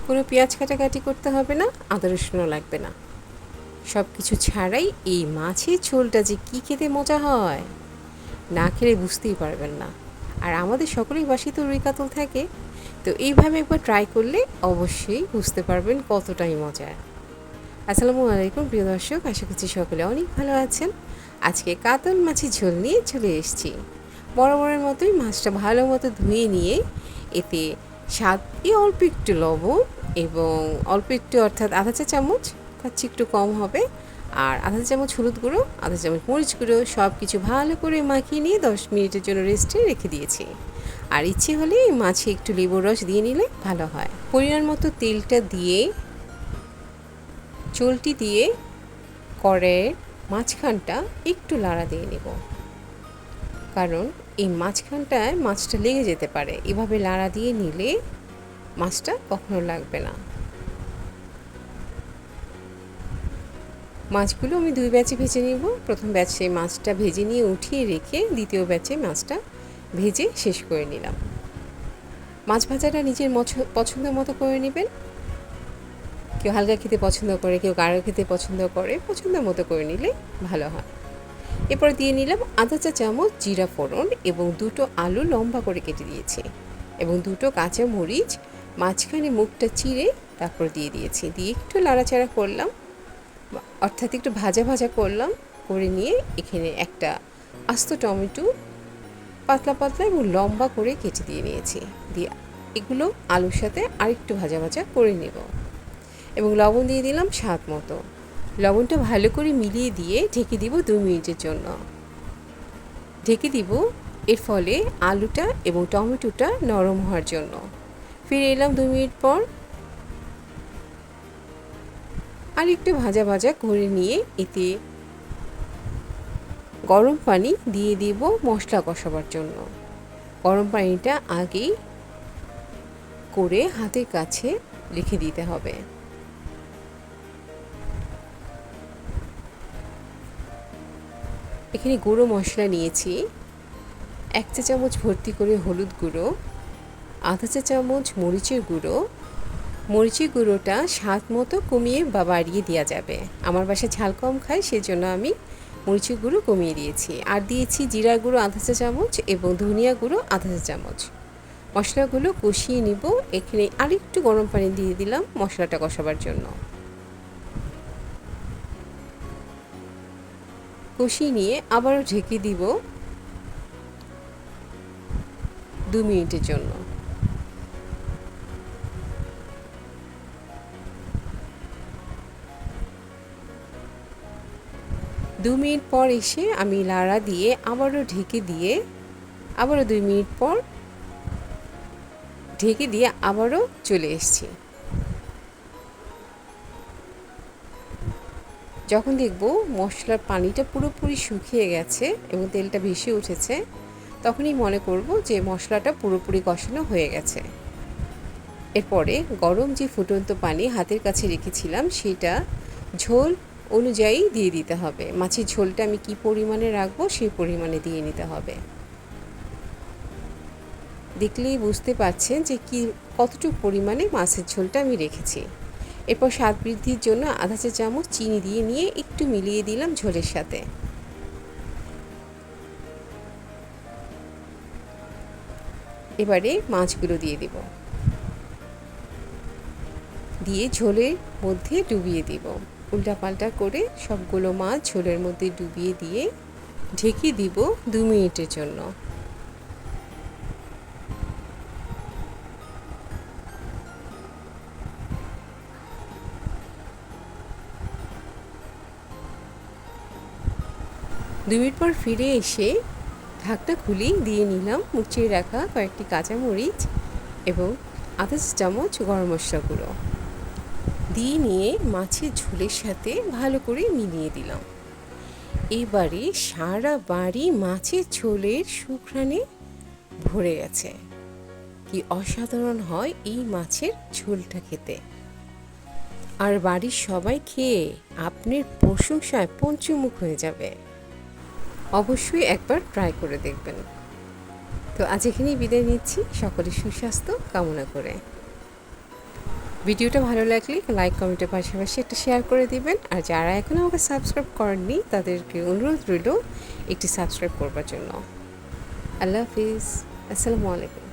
কোনো পেঁয়াজ কাটাকাটি করতে হবে না, আদা রসুনও লাগবে না। সব কিছু ছাড়াই এই মাছের ঝোলটা যে কী খেতে মজা হয়, না খেলে বুঝতেই পারবেন না। আর আমাদের সকলেই বাসি তো রুই কাতল থাকে, তো এইভাবে একবার ট্রাই করলে অবশ্যই বুঝতে পারবেন কতটাই মজার। আসসালামু আলাইকুম প্রিয় দর্শক, আশা করছি সকলে অনেক ভালো আছেন। আজকে কাতল মাছের ঝোল নিয়ে চলে এসেছি। বরাবরের মতোই মাছটা ভালো মতো ধুয়ে নিয়ে এতে স্বাদে অল্প একটু লবণ এবং অল্প একটু অর্থাৎ আধা চা চামচ, তার চেয়ে একটু কম হবে, আর আধা চামচ হলুদ গুঁড়ো, আধা চামচ মরিচ গুঁড়ো সব কিছু ভালো করে মাখিয়ে নিয়ে 10 মিনিটের জন্য রেস্টে রেখে দিয়েছি। আর ইচ্ছে হলে মাছে একটু লেবুর রস দিয়ে নিলে ভালো হয়। পরিমাণ মতো তেলটা দিয়ে চলটি দিয়ে কড়াইয়ের মাঝখানটা একটু লাড়া দিয়ে নেব, কারণ এই মাঝখানটায় মাছটা লেগে যেতে পারে। এভাবে লাড়া দিয়ে নিলে মাছটা কখনো লাগবে না। মাছগুলো আমি দুই ব্যাচে ভেজে নেব। প্রথম ব্যাচে মাছটা ভেজে নিয়ে উঠিয়ে রেখে দ্বিতীয় ব্যাচে মাছটা ভেজে শেষ করে নিলাম। মাছ ভাজাটা নিজের পছন্দ মতো করে নেবেন। কেউ হালকা খেতে পছন্দ করে, কেউ গাঢ় খেতে পছন্দ করে, পছন্দ মতো করে নিলে ভালো হয়। এরপর দিয়ে নিলাম আধা চা চামচ জিরা ফোড়ন এবং দুটো আলু লম্বা করে কেটে দিয়েছি এবং দুটো কাঁচা মরিচ মাঝখানে মুখটা চিড়ে তারপর দিয়ে দিয়েছি। দিয়ে একটু নাড়াচাড়া করলাম, অর্থাৎ একটু ভাজা ভাজা করলাম। করে নিয়ে এখানে একটা আস্ত টমেটো পাতলা পাতলা এবং লম্বা করে কেটে দিয়ে নিয়েছি। দিয়ে এগুলো আলুর সাথে আরেকটু ভাজা ভাজা করে নেব এবং লবণ দিয়ে দিলাম স্বাদ মতো। লবণটা ভালো করে মিলিয়ে দিয়ে ঢেকে দিব 2 মিনিটের জন্য। ঢেকে দিব এর ফলে আলুটা এবং টমেটোটা নরম হওয়ার জন্য। ফিরে এলাম 2 মিনিট পর। আর একটু ভাজা ভাজা করে নিয়ে এতে গরম পানি দিয়ে দিব মশলা কষাবার জন্য। গরম পানিটা আগেই করে হাতের কাছে রেখে দিতে হবে। এখানে গুঁড়ো মশলা নিয়েছি 1 চা চামচ ভর্তি করে হলুদ গুঁড়ো, আধা চা চামচ মরিচের গুঁড়ো। মরিচের গুঁড়োটা স্বাদ মতো কমিয়ে বা বাড়িয়ে দেওয়া যাবে। আমার বাসায় ঝাল কম খায়, সেজন্য আমি মরিচের গুঁড়ো কমিয়ে দিয়েছি। আর দিয়েছি জিরার গুঁড়ো আধা চা চামচ এবং ধনিয়া গুঁড়ো আধা চা চামচ। মশলাগুলো কষিয়ে নিব। এখানে আরেকটু গরম পানি দিয়ে দিলাম মশলাটা কষাবার জন্য। কষিয়ে নিয়ে আবারও ঢেকে দিব 2 মিনিটের জন্য। দু মিনিট পর এসে আমি লাড়া দিয়ে আবারও ঢেকে দিয়ে আবারও 2 মিনিট পর ঢেকে দিয়ে আবারও চলে এসেছি। যখন দেখব মশলার পানিটা পুরোপুরি শুকিয়ে গেছে এবং তেলটা ভেসে উঠেছে, তখনই মনে করব যে মশলাটা পুরোপুরি কষানো হয়ে গেছে। এরপরে গরম যে ফুটন্ত পানি হাতের কাছে রেখেছিলাম সেটা ঝোল অনুযায়ী দিয়ে দিতে হবে। মাছের ঝোলটা আমি কি পরিমাণে রাখবো সেই পরিমাণে দিয়ে নিতে হবে। দেখলেই বুঝতে পারছেন যে কতটুকু পরিমাণে মাছের ঝোলটা আমি রেখেছি। এরপর স্বাদ বৃদ্ধির জন্য আধা চা চামচ চিনি দিয়ে নিয়ে একটু মিলিয়ে দিলাম ঝোলের সাথে। এবারে মাছগুলো দিয়ে দিব, দিয়ে ঝোলের মধ্যে ডুবিয়ে দিব। উল্টাপাল্টা করে সবগুলো মাছ ঝোলের মধ্যে ডুবিয়ে দিয়ে ঢেকে দিব 2 মিনিটের জন্য। দু মিনিট পর ফিরে এসে ঢাকটা খুলে দিয়ে নিলাম মুচিয়ে রাখা কয়েকটি কাঁচামরিচ এবং আধা চামচ গরম মশলা গুঁড়ো দিয়ে নিয়ে মাছের ঝোলের সাথে ভালো করে মিলিয়ে দিলাম। এবারে সারা বাড়ি মাছের ঝোলের সুঘ্রাণে ভরে গেছে। কি অসাধারণ হয় এই মাছের ঝোলটা খেতে। আর বাড়ির সবাই খেয়ে আপনার প্রশংসায় পঞ্চমুখ হয়ে যাবে। অবশ্যই একবার ট্রাই করে দেখবেন। তো আজ এখানেই বিদায় নিচ্ছি, সকলের সুস্বাস্থ্য কামনা করে। ভিডিওটা ভালো লাগলে লাইক কমেন্টের পাশাপাশি একটা শেয়ার করে দিবেন। আর যারা এখনও আমাকে সাবস্ক্রাইব করেননি তাদেরকে অনুরোধ রইল একটি সাবস্ক্রাইব করবার জন্য। আল্লাহ হাফিজ। আসসালামু আলাইকুম।